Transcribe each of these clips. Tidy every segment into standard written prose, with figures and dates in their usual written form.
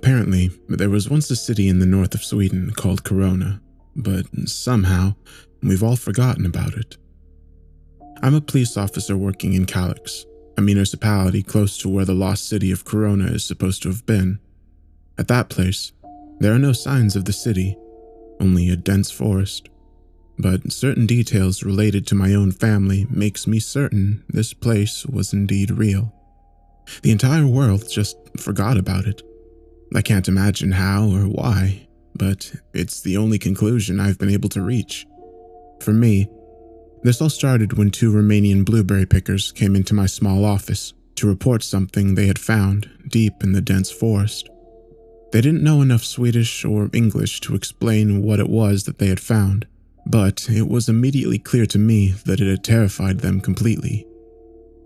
Apparently, there was once a city in the north of Sweden called Korona, but somehow, we've all forgotten about it. I'm a police officer working in Kalix, a municipality close to where the lost city of Korona is supposed to have been. At that place, there are no signs of the city, only a dense forest. But certain details related to my own family makes me certain this place was indeed real. The entire world just forgot about it. I can't imagine how or why, but it's the only conclusion I've been able to reach. For me, this all started when 2 Romanian blueberry pickers came into my small office to report something they had found deep in the dense forest. They didn't know enough Swedish or English to explain what it was that they had found, but it was immediately clear to me that it had terrified them completely.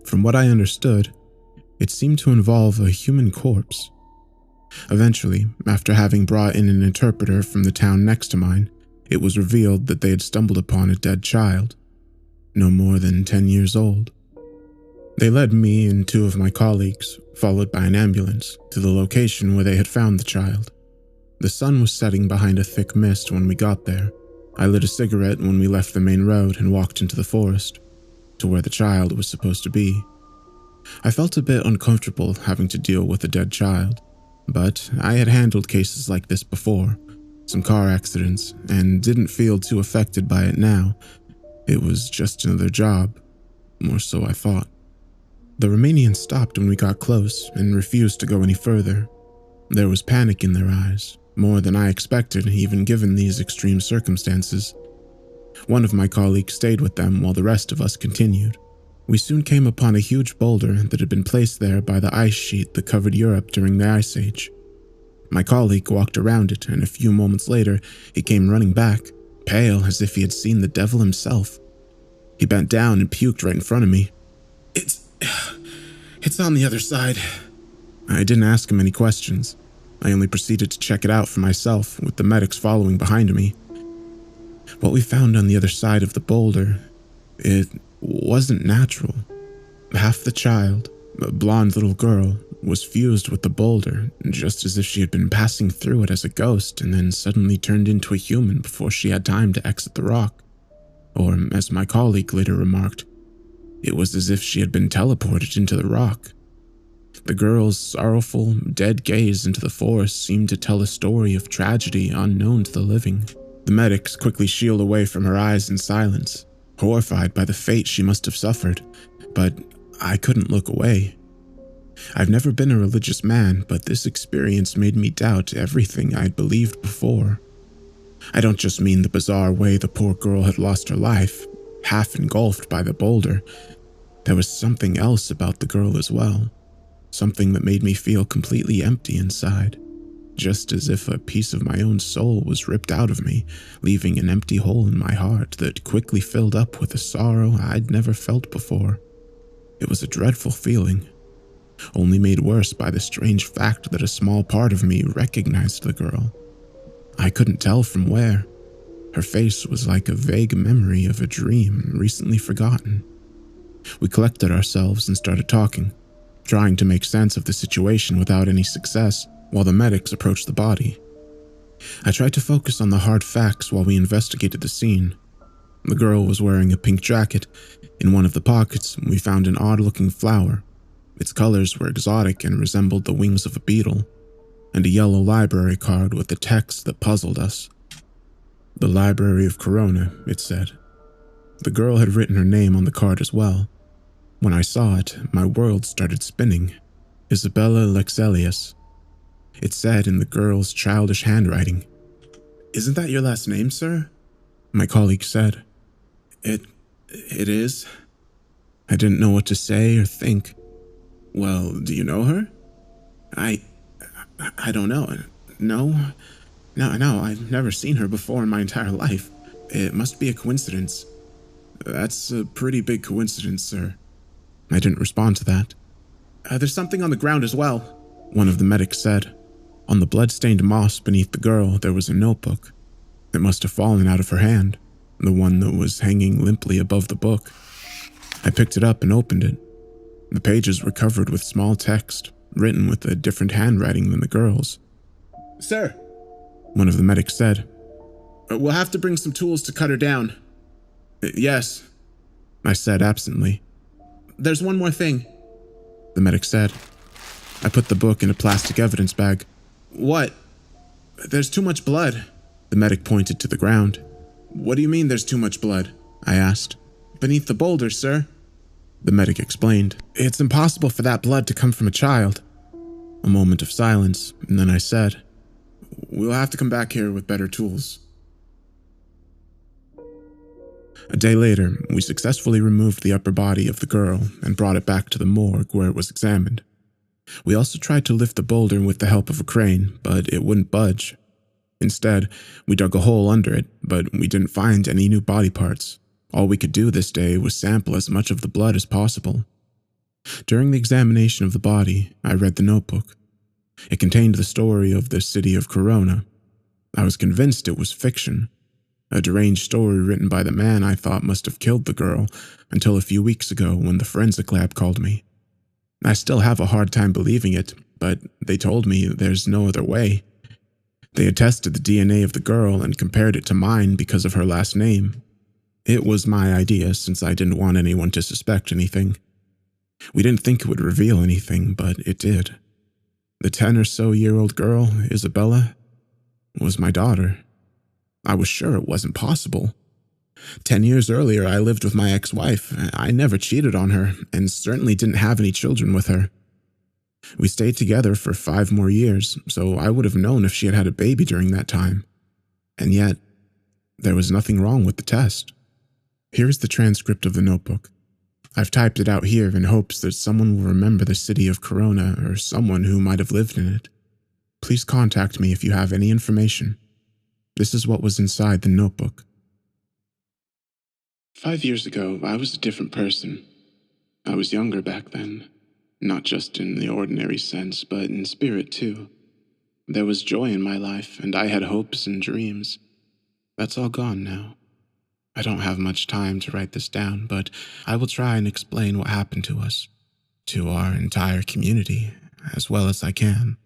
From what I understood, it seemed to involve a human corpse. Eventually, after having brought in an interpreter from the town next to mine, it was revealed that they had stumbled upon a dead child, no more than 10 years old. They led me and 2 of my colleagues, followed by an ambulance, to the location where they had found the child. The sun was setting behind a thick mist when we got there. I lit a cigarette when we left the main road and walked into the forest, to where the child was supposed to be. I felt a bit uncomfortable having to deal with a dead child, but I had handled cases like this before, some car accidents, and didn't feel too affected by it now. It was just another job, more so I thought. The Romanians stopped when we got close and refused to go any further. There was panic in their eyes, more than I expected even given these extreme circumstances. One of my colleagues stayed with them while the rest of us continued. We soon came upon a huge boulder that had been placed there by the ice sheet that covered Europe during the Ice Age. My colleague walked around it, and a few moments later, he came running back, pale as if he had seen the devil himself. He bent down and puked right in front of me. It's on the other side. I didn't ask him any questions. I only proceeded to check it out for myself, with the medics following behind me. What we found on the other side of the boulder, it wasn't natural. Half the child, a blonde little girl, was fused with the boulder, just as if she had been passing through it as a ghost and then suddenly turned into a human before she had time to exit the rock. Or, as my colleague later remarked, it was as if she had been teleported into the rock. The girl's sorrowful, dead gaze into the forest seemed to tell a story of tragedy unknown to the living. The medics quickly shielded away from her eyes in silence, horrified by the fate she must have suffered, but I couldn't look away. I've never been a religious man, but this experience made me doubt everything I'd believed before. I don't just mean the bizarre way the poor girl had lost her life, half engulfed by the boulder. There was something else about the girl as well, something that made me feel completely empty inside, just as if a piece of my own soul was ripped out of me, leaving an empty hole in my heart that quickly filled up with a sorrow I'd never felt before. It was a dreadful feeling, only made worse by the strange fact that a small part of me recognized the girl. I couldn't tell from where. Her face was like a vague memory of a dream recently forgotten. We collected ourselves and started talking, trying to make sense of the situation without any success while the medics approached the body. I tried to focus on the hard facts while we investigated the scene. The girl was wearing a pink jacket. In one of the pockets, we found an odd-looking flower. Its colors were exotic and resembled the wings of a beetle, and a yellow library card with a text that puzzled us. The Library of Korona, it said. The girl had written her name on the card as well. When I saw it, my world started spinning. Isabella Lexelius. It said in the girl's childish handwriting. "Isn't that your last name, sir?" My colleague said. It is. I didn't know what to say or think. "Well, do you know her?" I don't know. No, I've never seen her before in my entire life. It must be a coincidence." "That's a pretty big coincidence, sir." I didn't respond to that. "There's something on the ground as well," one of the medics said. On the blood-stained moss beneath the girl, there was a notebook. It must have fallen out of her hand, the one that was hanging limply above the book. I picked it up and opened it. The pages were covered with small text, written with a different handwriting than the girl's. Sir, one of the medics said. We'll have to bring some tools to cut her down. Yes, I said absently. There's one more thing, the medic said. I put the book in a plastic evidence bag. What? There's too much blood. The medic pointed to the ground. What do you mean there's too much blood? I asked. Beneath the boulder, sir. The medic explained. It's impossible for that blood to come from a child. A moment of silence, and then I said, We'll have to come back here with better tools. A day later, we successfully removed the upper body of the girl and brought it back to the morgue where it was examined. We also tried to lift the boulder with the help of a crane, but it wouldn't budge. Instead, we dug a hole under it, but we didn't find any new body parts. All we could do this day was sample as much of the blood as possible. During the examination of the body, I read the notebook. It contained the story of the city of Korona. I was convinced it was fiction, a deranged story written by the man I thought must have killed the girl until a few weeks ago when the forensic lab called me. I still have a hard time believing it, but they told me there's no other way. They had tested the DNA of the girl and compared it to mine because of her last name. It was my idea since I didn't want anyone to suspect anything. We didn't think it would reveal anything, but it did. The 10-or-so-year-old girl, Isabella, was my daughter. I was sure it wasn't possible. 10 years earlier, I lived with my ex-wife. I never cheated on her, and certainly didn't have any children with her. We stayed together for 5 more years, so I would have known if she had had a baby during that time. And yet, there was nothing wrong with the test. Here is the transcript of the notebook. I've typed it out here in hopes that someone will remember the city of Korona or someone who might have lived in it. Please contact me if you have any information. This is what was inside the notebook. 5 years ago, I was a different person. I was younger back then, not just in the ordinary sense, but in spirit too. There was joy in my life, and I had hopes and dreams. That's all gone now. I don't have much time to write this down, but I will try and explain what happened to us, to our entire community, as well as I can.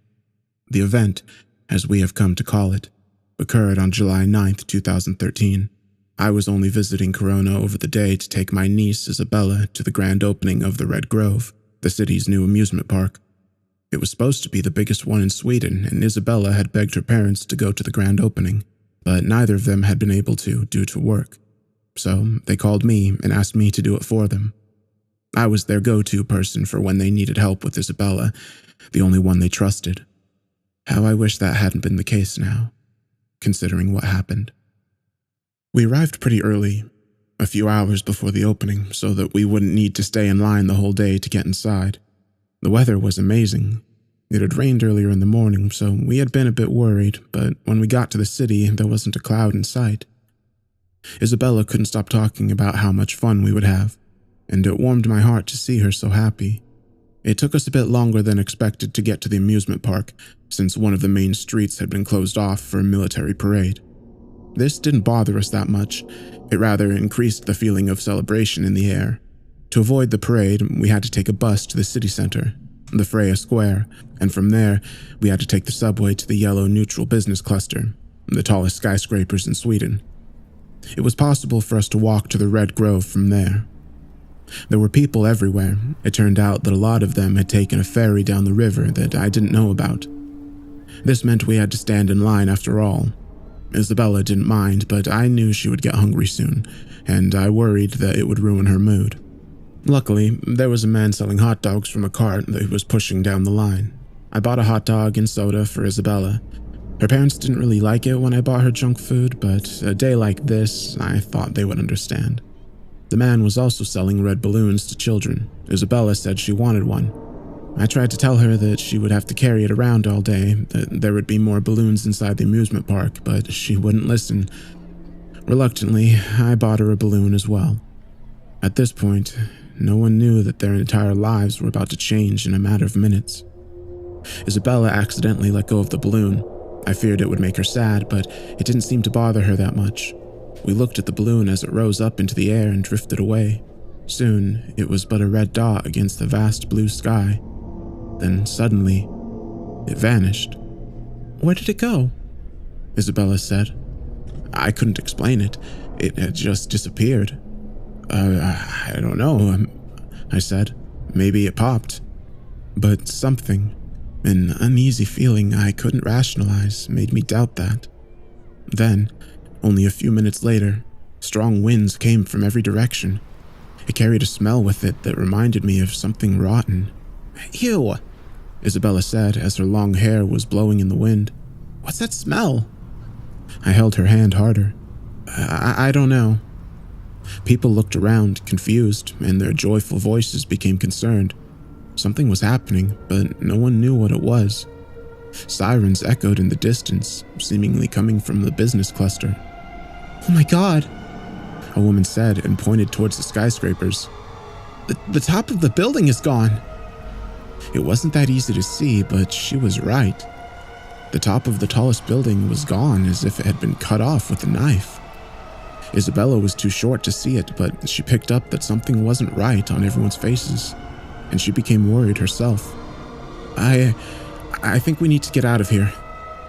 The event, as we have come to call it, occurred on July 9th, 2013. I was only visiting Korona over the day to take my niece, Isabella, to the grand opening of the Red Grove, the city's new amusement park. It was supposed to be the biggest one in Sweden, and Isabella had begged her parents to go to the grand opening, but neither of them had been able to due to work. So they called me and asked me to do it for them. I was their go-to person for when they needed help with Isabella, the only one they trusted. How I wish that hadn't been the case now, considering what happened. We arrived pretty early, a few hours before the opening, so that we wouldn't need to stay in line the whole day to get inside. The weather was amazing. It had rained earlier in the morning, so we had been a bit worried, but when we got to the city, there wasn't a cloud in sight. Isabella couldn't stop talking about how much fun we would have, and it warmed my heart to see her so happy. It took us a bit longer than expected to get to the amusement park, since one of the main streets had been closed off for a military parade. This didn't bother us that much. It rather increased the feeling of celebration in the air. To avoid the parade, we had to take a bus to the city center, the Freya Square, and from there, we had to take the subway to the yellow neutral business cluster, the tallest skyscrapers in Sweden. It was possible for us to walk to the Red Grove from there. There were people everywhere. It turned out that a lot of them had taken a ferry down the river that I didn't know about. This meant we had to stand in line after all. Isabella didn't mind, but I knew she would get hungry soon, and I worried that it would ruin her mood. Luckily, there was a man selling hot dogs from a cart that was pushing down the line. I bought a hot dog and soda for Isabella. Her parents didn't really like it when I bought her junk food, but a day like this, I thought they would understand. The man was also selling red balloons to children. Isabella said she wanted one. I tried to tell her that she would have to carry it around all day, that there would be more balloons inside the amusement park, but she wouldn't listen. Reluctantly, I bought her a balloon as well. At this point, no one knew that their entire lives were about to change in a matter of minutes. Isabella accidentally let go of the balloon. I feared it would make her sad, but it didn't seem to bother her that much. We looked at the balloon as it rose up into the air and drifted away. Soon, it was but a red dot against the vast blue sky. Then suddenly, it vanished. Where did it go? Isabella said. I couldn't explain it. It had just disappeared. I don't know, I said. Maybe it popped. But something, an uneasy feeling I couldn't rationalize, made me doubt that. Then, only a few minutes later, strong winds came from every direction. It carried a smell with it that reminded me of something rotten. Ew, Isabella said as her long hair was blowing in the wind. What's that smell? I held her hand harder. I don't know. People looked around, confused, and their joyful voices became concerned. Something was happening, but no one knew what it was. Sirens echoed in the distance, seemingly coming from the business cluster. Oh my God, a woman said and pointed towards the skyscrapers. The top of the building is gone. It wasn't that easy to see, but she was right. The top of the tallest building was gone as if it had been cut off with a knife. Isabella was too short to see it, but she picked up that something wasn't right on everyone's faces, and she became worried herself. I think we need to get out of here,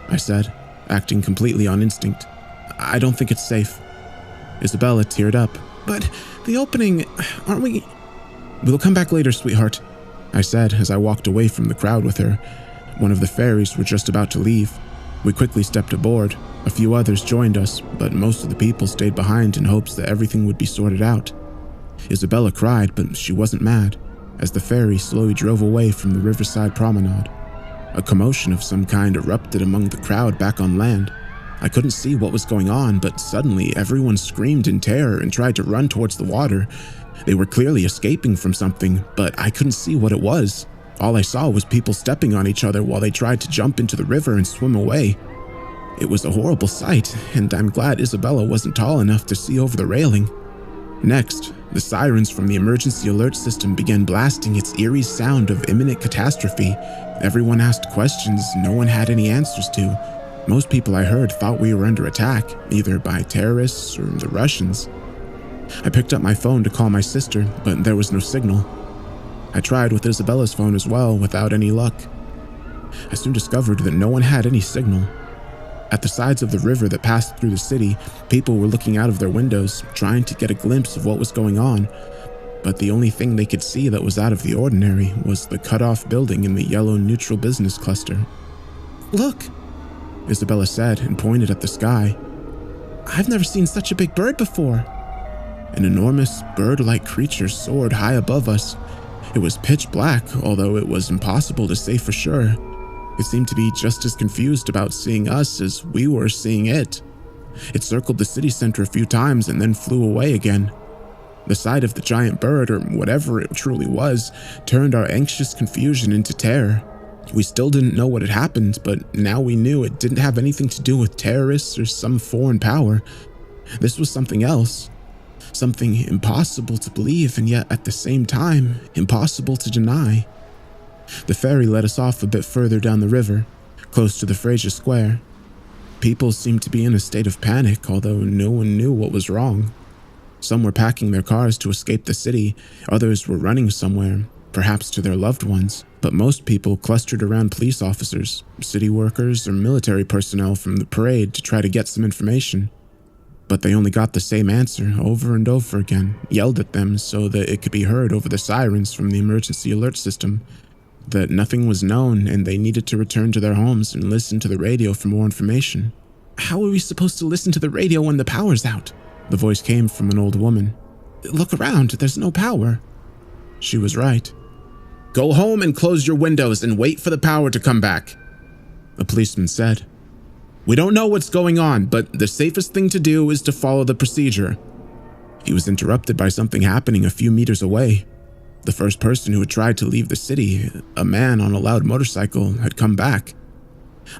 I said, acting completely on instinct. I don't think it's safe. Isabella teared up. But the opening, aren't we? We'll come back later, sweetheart, I said as I walked away from the crowd with her. One of the ferries were just about to leave. We quickly stepped aboard. A few others joined us, but most of the people stayed behind in hopes that everything would be sorted out. Isabella cried, but she wasn't mad, as the ferry slowly drove away from the riverside promenade. A commotion of some kind erupted among the crowd back on land. I couldn't see what was going on, but suddenly everyone screamed in terror and tried to run towards the water. They were clearly escaping from something, but I couldn't see what it was. All I saw was people stepping on each other while they tried to jump into the river and swim away. It was a horrible sight, and I'm glad Isabella wasn't tall enough to see over the railing. Next, the sirens from the emergency alert system began blasting its eerie sound of imminent catastrophe. Everyone asked questions no one had any answers to. Most people I heard thought we were under attack, either by terrorists or the Russians. I picked up my phone to call my sister, but there was no signal. I tried with Isabella's phone as well, without any luck. I soon discovered that no one had any signal. At the sides of the river that passed through the city, people were looking out of their windows, trying to get a glimpse of what was going on. But the only thing they could see that was out of the ordinary was the cut-off building in the yellow neutral business cluster. Look, Isabella said and pointed at the sky. I've never seen such a big bird before. An enormous bird-like creature soared high above us. It was pitch black, although it was impossible to say for sure. It seemed to be just as confused about seeing us as we were seeing it. It circled the city center a few times and then flew away again. The sight of the giant bird, or whatever it truly was, turned our anxious confusion into terror. We still didn't know what had happened, but now we knew it didn't have anything to do with terrorists or some foreign power. This was something else. Something impossible to believe and yet at the same time impossible to deny. The ferry led us off a bit further down the river, close to the Fraser Square. People seemed to be in a state of panic, although no one knew what was wrong. Some were packing their cars to escape the city, others were running somewhere, perhaps to their loved ones, but most people clustered around police officers, city workers, or military personnel from the parade to try to get some information. But they only got the same answer over and over again, yelled at them so that it could be heard over the sirens from the emergency alert system, that nothing was known and they needed to return to their homes and listen to the radio for more information. How are we supposed to listen to the radio when the power's out? The voice came from an old woman. Look around, there's no power. She was right. Go home and close your windows and wait for the power to come back, a policeman said. We don't know what's going on, but the safest thing to do is to follow the procedure. He was interrupted by something happening a few meters away. The first person who had tried to leave the city, a man on a loud motorcycle, had come back.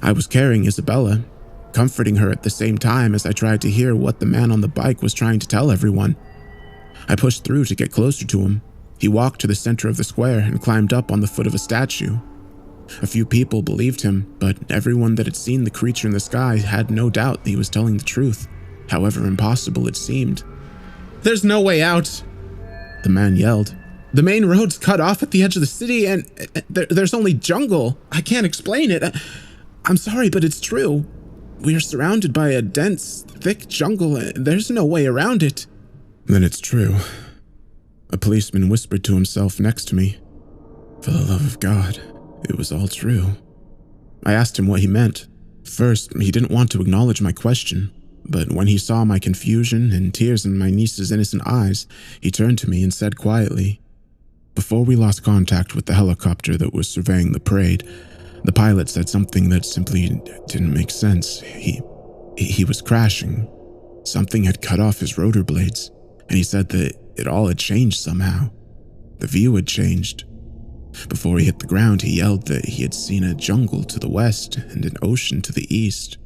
I was carrying Isabella, comforting her at the same time as I tried to hear what the man on the bike was trying to tell everyone. I pushed through to get closer to him. He walked to the center of the square and climbed up on the foot of a statue. A few people believed him, but everyone that had seen the creature in the sky had no doubt that he was telling the truth, however impossible it seemed. There's no way out, the man yelled. The main road's cut off at the edge of the city and there's only jungle. I can't explain it. I'm sorry, but it's true. We are surrounded by a dense, thick jungle, and there's no way around it. Then it's true. A policeman whispered to himself next to me. For the love of God, it was all true. I asked him what he meant. First, he didn't want to acknowledge my question, but when he saw my confusion and tears in my niece's innocent eyes, he turned to me and said quietly, "Before we lost contact with the helicopter that was surveying the parade, the pilot said something that simply didn't make sense. He was crashing. Something had cut off his rotor blades, and he said that it all had changed somehow. The view had changed. Before he hit the ground, he yelled that he had seen a jungle to the west and an ocean to the east.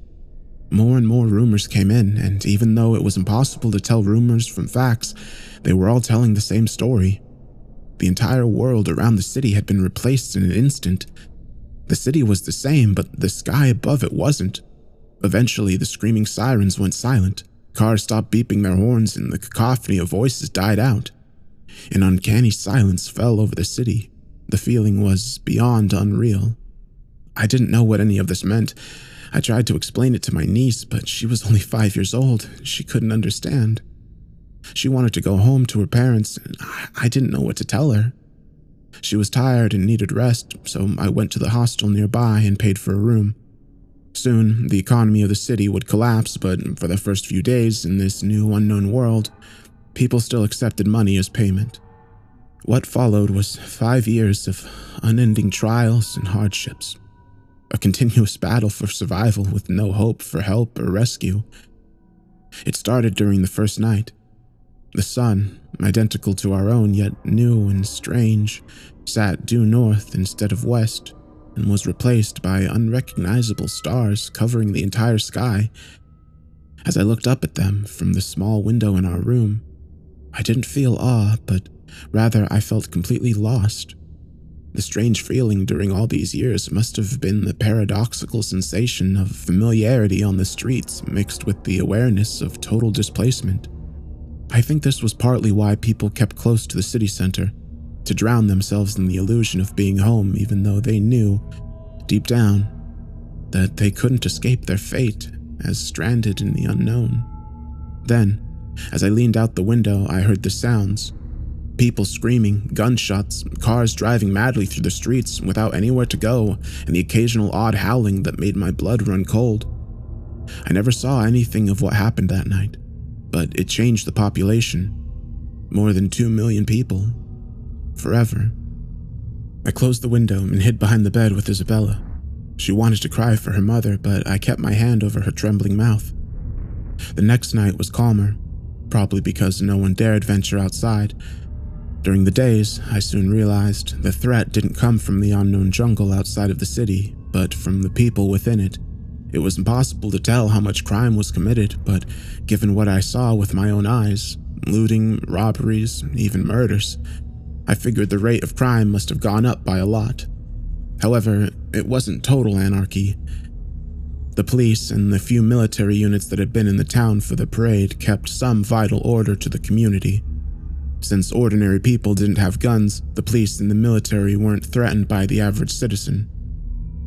More and more rumors came in, and even though it was impossible to tell rumors from facts, they were all telling the same story. The entire world around the city had been replaced in an instant. The city was the same, but the sky above it wasn't. Eventually, the screaming sirens went silent. Cars stopped beeping their horns, and the cacophony of voices died out. An uncanny silence fell over the city. The feeling was beyond unreal. I didn't know what any of this meant. I tried to explain it to my niece, but she was only 5 years old. She couldn't understand. She wanted to go home to her parents, and I didn't know what to tell her. She was tired and needed rest, so I went to the hostel nearby and paid for a room. Soon, the economy of the city would collapse, but for the first few days in this new unknown world, people still accepted money as payment. What followed was 5 years of unending trials and hardships. A continuous battle for survival with no hope for help or rescue. It started during the first night. The sun, identical to our own yet new and strange, sat due north instead of west and was replaced by unrecognizable stars covering the entire sky. As I looked up at them from the small window in our room, I didn't feel awe, but rather I felt completely lost. The strange feeling during all these years must have been the paradoxical sensation of familiarity on the streets mixed with the awareness of total displacement. I think this was partly why people kept close to the city center, to drown themselves in the illusion of being home even though they knew, deep down, that they couldn't escape their fate as stranded in the unknown. Then, as I leaned out the window, I heard the sounds. People screaming, gunshots, cars driving madly through the streets without anywhere to go, and the occasional odd howling that made my blood run cold. I never saw anything of what happened that night, but it changed the population. More than 2 million people. Forever. I closed the window and hid behind the bed with Isabella. She wanted to cry for her mother, but I kept my hand over her trembling mouth. The next night was calmer, probably because no one dared venture outside. During the days, I soon realized the threat didn't come from the unknown jungle outside of the city, but from the people within it. It was impossible to tell how much crime was committed, but given what I saw with my own eyes, looting, robberies, even murders, I figured the rate of crime must have gone up by a lot. However, it wasn't total anarchy. The police and the few military units that had been in the town for the parade kept some vital order to the community. Since ordinary people didn't have guns, the police and the military weren't threatened by the average citizen.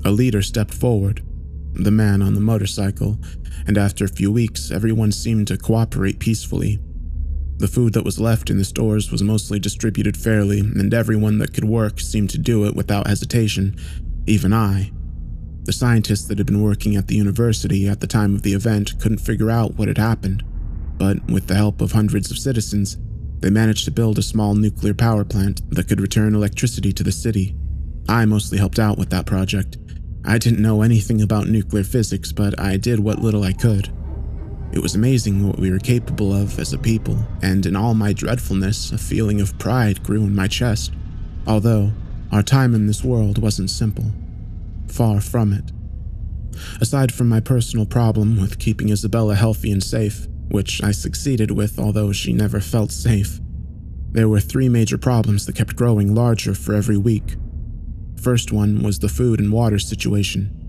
A leader stepped forward, the man on the motorcycle, and after a few weeks, everyone seemed to cooperate peacefully. The food that was left in the stores was mostly distributed fairly, and everyone that could work seemed to do it without hesitation, even I. The scientists that had been working at the university at the time of the event couldn't figure out what had happened, but with the help of hundreds of citizens, they managed to build a small nuclear power plant that could return electricity to the city. I mostly helped out with that project. I didn't know anything about nuclear physics, but I did what little I could. It was amazing what we were capable of as a people, and in all my dreadfulness, a feeling of pride grew in my chest. Although, our time in this world wasn't simple. Far from it. Aside from my personal problem with keeping Isabella healthy and safe, which I succeeded with although she never felt safe, there were 3 major problems that kept growing larger for every week. First one was the food and water situation.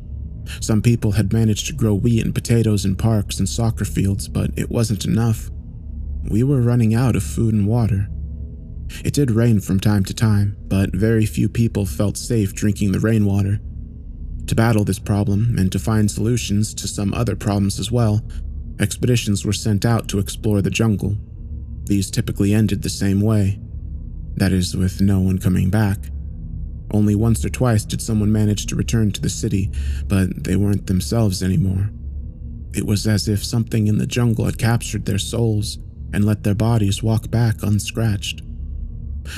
Some people had managed to grow wheat and potatoes in parks and soccer fields, but it wasn't enough. We were running out of food and water. It did rain from time to time, but very few people felt safe drinking the rainwater. To battle this problem and to find solutions to some other problems as well, expeditions were sent out to explore the jungle. These typically ended the same way. That is, with no one coming back. Only once or twice did someone manage to return to the city, but they weren't themselves anymore. It was as if something in the jungle had captured their souls and let their bodies walk back unscratched.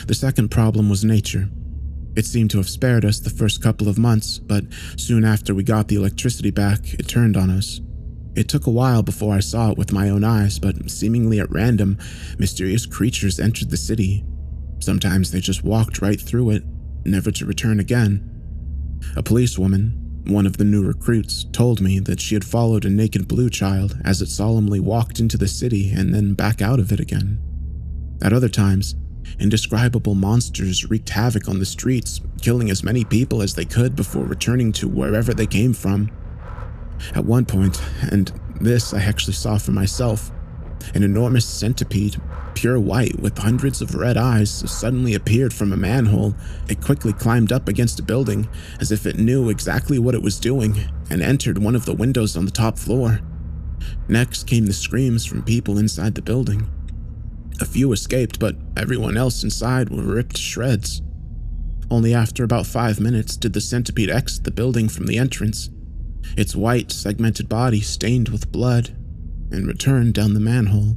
The second problem was nature. It seemed to have spared us the first couple of months, but soon after we got the electricity back, it turned on us. It took a while before I saw it with my own eyes, but seemingly at random, mysterious creatures entered the city. Sometimes they just walked right through it, never to return again. A policewoman, one of the new recruits, told me that she had followed a naked blue child as it solemnly walked into the city and then back out of it again. At other times, indescribable monsters wreaked havoc on the streets, killing as many people as they could before returning to wherever they came from. At one point, and this I actually saw for myself, an enormous centipede, pure white with hundreds of red eyes, suddenly appeared from a manhole. It quickly climbed up against a building as if it knew exactly what it was doing and entered one of the windows on the top floor. Next came the screams from people inside the building. A few escaped, but everyone else inside were ripped to shreds. Only after about 5 minutes did the centipede exit the building from the entrance, its white, segmented body stained with blood, and return down the manhole.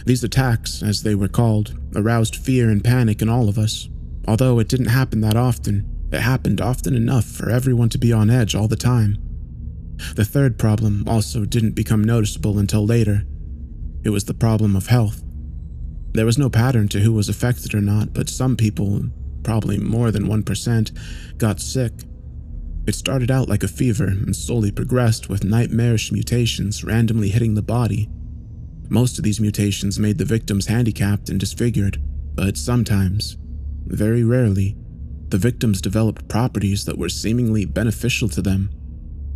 These attacks, as they were called, aroused fear and panic in all of us. Although it didn't happen that often, it happened often enough for everyone to be on edge all the time. The third problem also didn't become noticeable until later. It was the problem of health. There was no pattern to who was affected or not, but some people, probably more than 1%, got sick. It started out like a fever and slowly progressed with nightmarish mutations randomly hitting the body. Most of these mutations made the victims handicapped and disfigured, but sometimes, very rarely, the victims developed properties that were seemingly beneficial to them.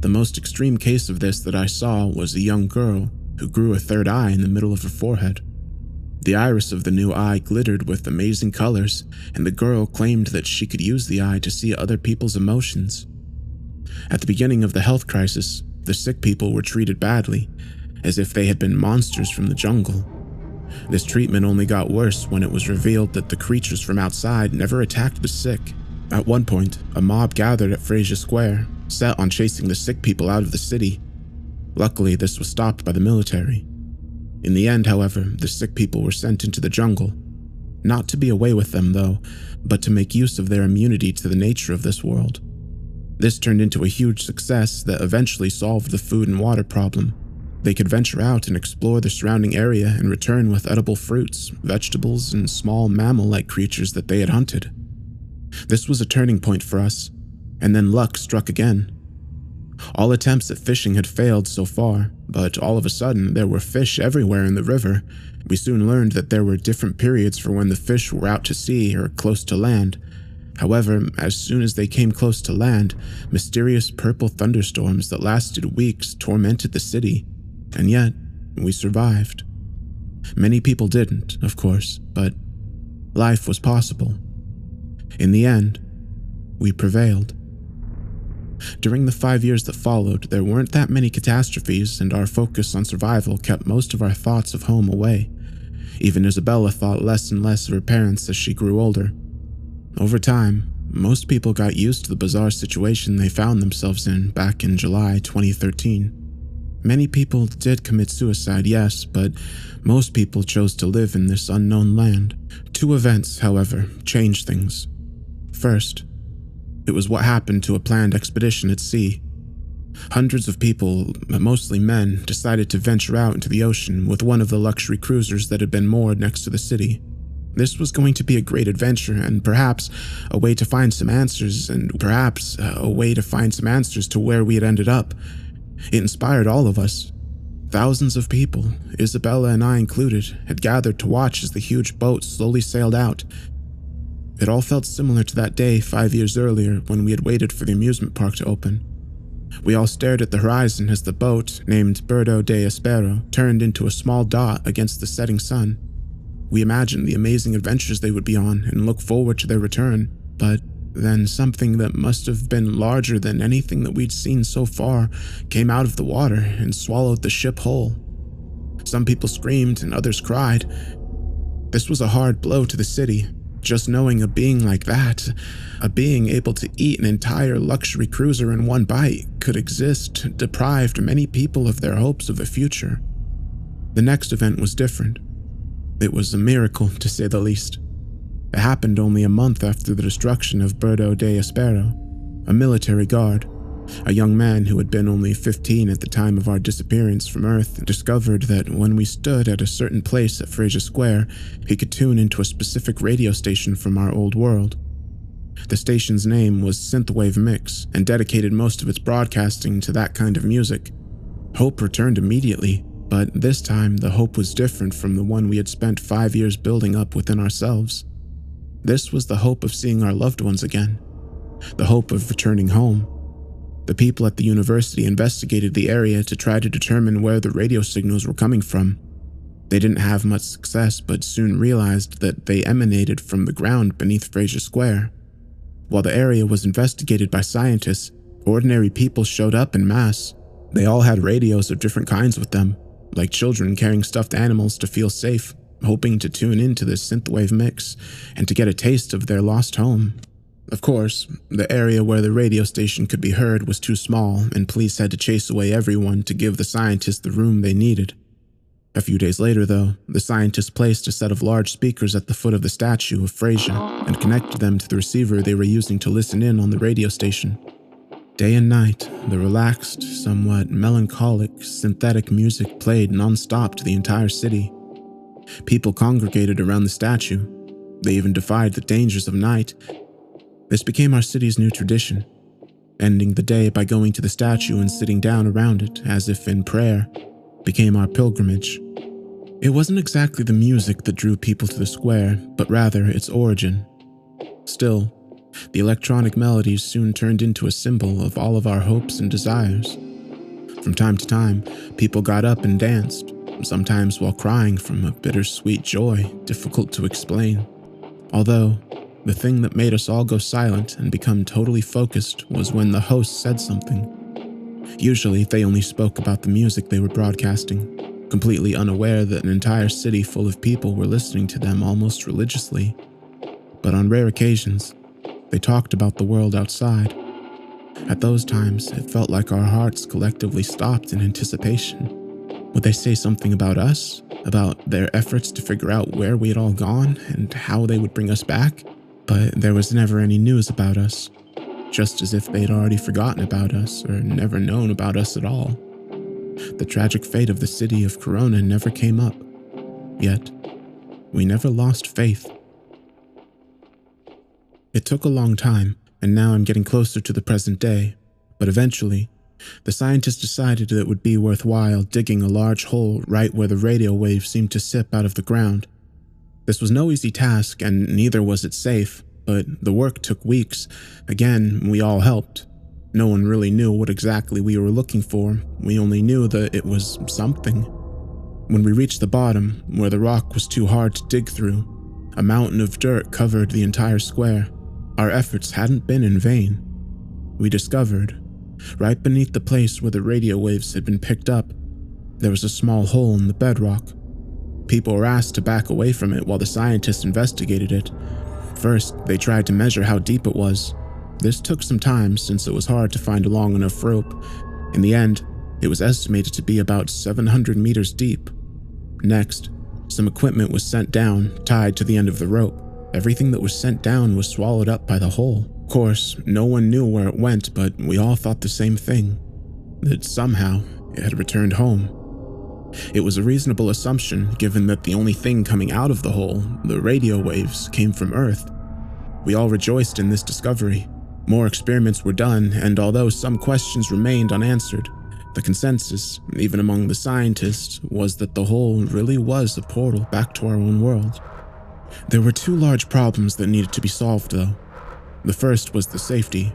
The most extreme case of this that I saw was a young girl who grew a third eye in the middle of her forehead. The iris of the new eye glittered with amazing colors, and the girl claimed that she could use the eye to see other people's emotions. At the beginning of the health crisis, the sick people were treated badly, as if they had been monsters from the jungle. This treatment only got worse when it was revealed that the creatures from outside never attacked the sick. At one point, a mob gathered at Fraser Square, set on chasing the sick people out of the city. Luckily, this was stopped by the military. In the end, however, the sick people were sent into the jungle. Not to be away with them, though, but to make use of their immunity to the nature of this world. This turned into a huge success that eventually solved the food and water problem. They could venture out and explore the surrounding area and return with edible fruits, vegetables, and small mammal-like creatures that they had hunted. This was a turning point for us, and then luck struck again. All attempts at fishing had failed so far, but all of a sudden there were fish everywhere in the river. We soon learned that there were different periods for when the fish were out to sea or close to land. However, as soon as they came close to land, mysterious purple thunderstorms that lasted weeks tormented the city, and yet we survived. Many people didn't, of course, but life was possible. In the end, we prevailed. During the 5 years that followed, there weren't that many catastrophes, and our focus on survival kept most of our thoughts of home away. Even Isabella thought less and less of her parents as she grew older. Over time, most people got used to the bizarre situation they found themselves in back in July 2013. Many people did commit suicide, yes, but most people chose to live in this unknown land. 2 events, however, changed things. First, it was what happened to a planned expedition at sea. Hundreds of people, mostly men, decided to venture out into the ocean with one of the luxury cruisers that had been moored next to the city. This was going to be a great adventure and perhaps a way to find some answers to where we had ended up. It inspired all of us. Thousands of people, Isabella and I included, had gathered to watch as the huge boat slowly sailed out. It all felt similar to that day 5 years earlier when we had waited for the amusement park to open. We all stared at the horizon as the boat, named Birdo de Espero, turned into a small dot against the setting sun. We imagined the amazing adventures they would be on and looked forward to their return, but Then something that must have been larger than anything that we'd seen so far came out of the water and swallowed the ship whole. Some people screamed and others cried. This was a hard blow to the city, just knowing a being like that, a being able to eat an entire luxury cruiser in one bite, could exist, deprived many people of their hopes of the future. The next event was different. It was a miracle, to say the least. It happened only a month after the destruction of Berto de Espero, a military guard. A young man who had been only 15 at the time of our disappearance from Earth discovered that when we stood at a certain place at Fraser Square, he could tune into a specific radio station from our old world. The station's name was Synthwave Mix and dedicated most of its broadcasting to that kind of music. Hope returned immediately, but this time the hope was different from the one we had spent 5 years building up within ourselves. This was the hope of seeing our loved ones again, the hope of returning home. The people at the university investigated the area to try to determine where the radio signals were coming from. They didn't have much success, but soon realized that they emanated from the ground beneath Fraser Square. While the area was investigated by scientists, ordinary people showed up en masse. They all had radios of different kinds with them, like children carrying stuffed animals to feel safe, hoping to tune into this synthwave mix and to get a taste of their lost home. Of course, the area where the radio station could be heard was too small, and police had to chase away everyone to give the scientists the room they needed. A few days later, though, the scientists placed a set of large speakers at the foot of the statue of Fraser and connected them to the receiver they were using to listen in on the radio station. Day and night, the relaxed, somewhat melancholic, synthetic music played non-stop to the entire city. People congregated around the statue. They even defied the dangers of night. This became our city's new tradition, ending the day by going to the statue and sitting down around it as if in prayer became our pilgrimage. It wasn't exactly the music that drew people to the square, but rather its origin. Still, the electronic melodies soon turned into a symbol of all of our hopes and desires. From time to time, people got up and danced, sometimes while crying from a bittersweet joy difficult to explain. Although, the thing that made us all go silent and become totally focused was when the host said something. Usually, they only spoke about the music they were broadcasting, completely unaware that an entire city full of people were listening to them almost religiously. But on rare occasions, they talked about the world outside. At those times, it felt like our hearts collectively stopped in anticipation. Would they say something about us? About their efforts to figure out where we had all gone and how they would bring us back? But there was never any news about us, just as if they had already forgotten about us or never known about us at all. The tragic fate of the city of Korona never came up, yet we never lost faith. It took a long time, and now I'm getting closer to the present day, but eventually, the scientists decided that it would be worthwhile digging a large hole right where the radio waves seemed to sip out of the ground. This was no easy task, and neither was it safe, but the work took weeks. Again, we all helped. No one really knew what exactly we were looking for. We only knew that it was something. When we reached the bottom, where the rock was too hard to dig through, a mountain of dirt covered the entire square. Our efforts hadn't been in vain. We discovered, right beneath the place where the radio waves had been picked up, there was a small hole in the bedrock. People were asked to back away from it while the scientists investigated it. First, they tried to measure how deep it was. This took some time since it was hard to find a long enough rope. In the end, it was estimated to be about 700 meters deep. Next, some equipment was sent down, tied to the end of the rope. Everything that was sent down was swallowed up by the hole. Of course, no one knew where it went, but we all thought the same thing, that somehow it had returned home. It was a reasonable assumption, given that the only thing coming out of the hole, the radio waves, came from Earth. We all rejoiced in this discovery. More experiments were done, and although some questions remained unanswered, the consensus, even among the scientists, was that the hole really was a portal back to our own world. There were two large problems that needed to be solved, though. The first was the safety.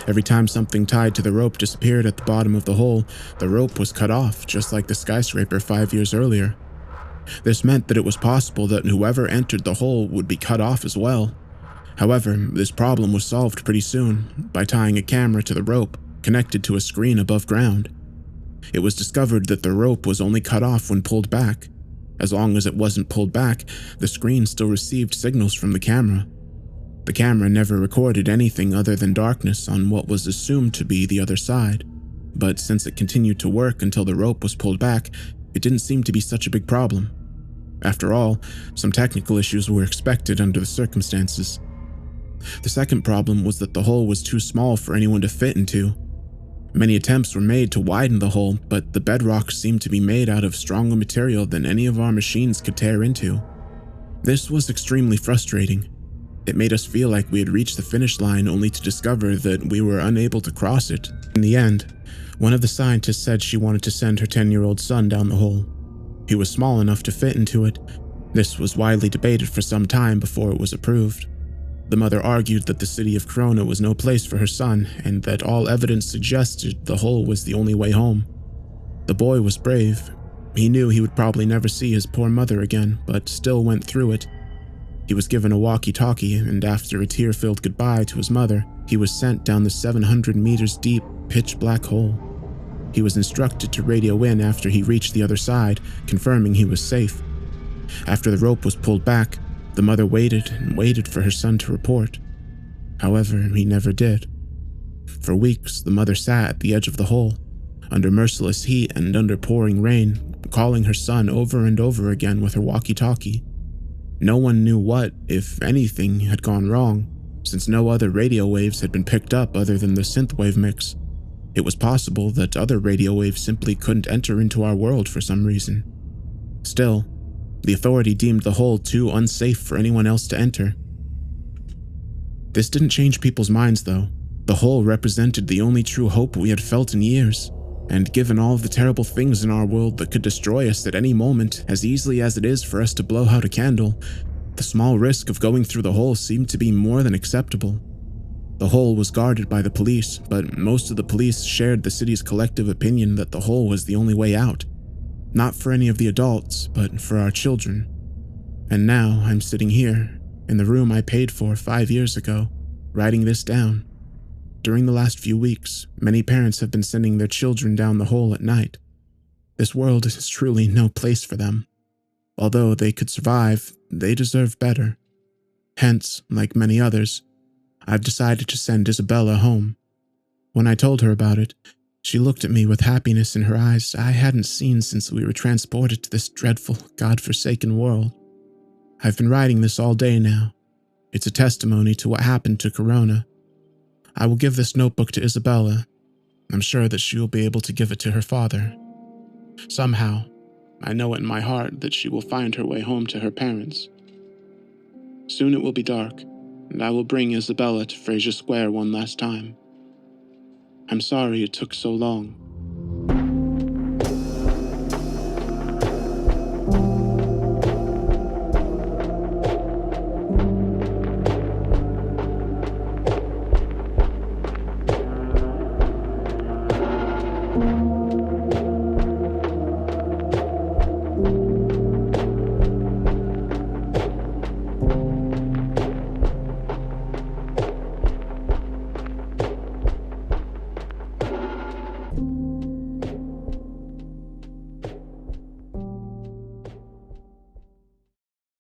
Every time something tied to the rope disappeared at the bottom of the hole, the rope was cut off, just like the skyscraper 5 years earlier. This meant that it was possible that whoever entered the hole would be cut off as well. However, this problem was solved pretty soon by tying a camera to the rope connected to a screen above ground. It was discovered that the rope was only cut off when pulled back. As long as it wasn't pulled back, the screen still received signals from the camera. The camera never recorded anything other than darkness on what was assumed to be the other side, but since it continued to work until the rope was pulled back, it didn't seem to be such a big problem. After all, some technical issues were expected under the circumstances. The second problem was that the hole was too small for anyone to fit into. Many attempts were made to widen the hole, but the bedrock seemed to be made out of stronger material than any of our machines could tear into. This was extremely frustrating. It made us feel like we had reached the finish line only to discover that we were unable to cross it. In the end, one of the scientists said she wanted to send her 10-year-old son down the hole. He was small enough to fit into it. This was widely debated for some time before it was approved. The mother argued that the city of Korona was no place for her son, and that all evidence suggested the hole was the only way home. The boy was brave. He knew he would probably never see his poor mother again, but still went through it. He was given a walkie-talkie, and after a tear-filled goodbye to his mother, he was sent down the 700 meters deep, pitch-black hole. He was instructed to radio in after he reached the other side, confirming he was safe. After the rope was pulled back, the mother waited and waited for her son to report. However, he never did. For weeks, the mother sat at the edge of the hole, under merciless heat and under pouring rain, calling her son over and over again with her walkie-talkie. No one knew what, if anything, had gone wrong, since no other radio waves had been picked up other than the synthwave mix. It was possible that other radio waves simply couldn't enter into our world for some reason. Still, the authority deemed the hole too unsafe for anyone else to enter. This didn't change people's minds, though. The hole represented the only true hope we had felt in years, and given all of the terrible things in our world that could destroy us at any moment, as easily as it is for us to blow out a candle, the small risk of going through the hole seemed to be more than acceptable. The hole was guarded by the police, but most of the police shared the city's collective opinion that the hole was the only way out. Not for any of the adults, but for our children. And now I'm sitting here, in the room I paid for 5 years ago, writing this down. During the last few weeks, many parents have been sending their children down the hole at night. This world is truly no place for them. Although they could survive, they deserve better. Hence, like many others, I've decided to send Isabella home. When I told her about it, she looked at me with happiness in her eyes I hadn't seen since we were transported to this dreadful, God-forsaken world. I've been writing this all day now. It's a testimony to what happened to Korona. I will give this notebook to Isabella. I'm sure that she will be able to give it to her father. Somehow, I know it in my heart that she will find her way home to her parents. Soon it will be dark, and I will bring Isabella to Fraser Square one last time. I'm sorry it took so long.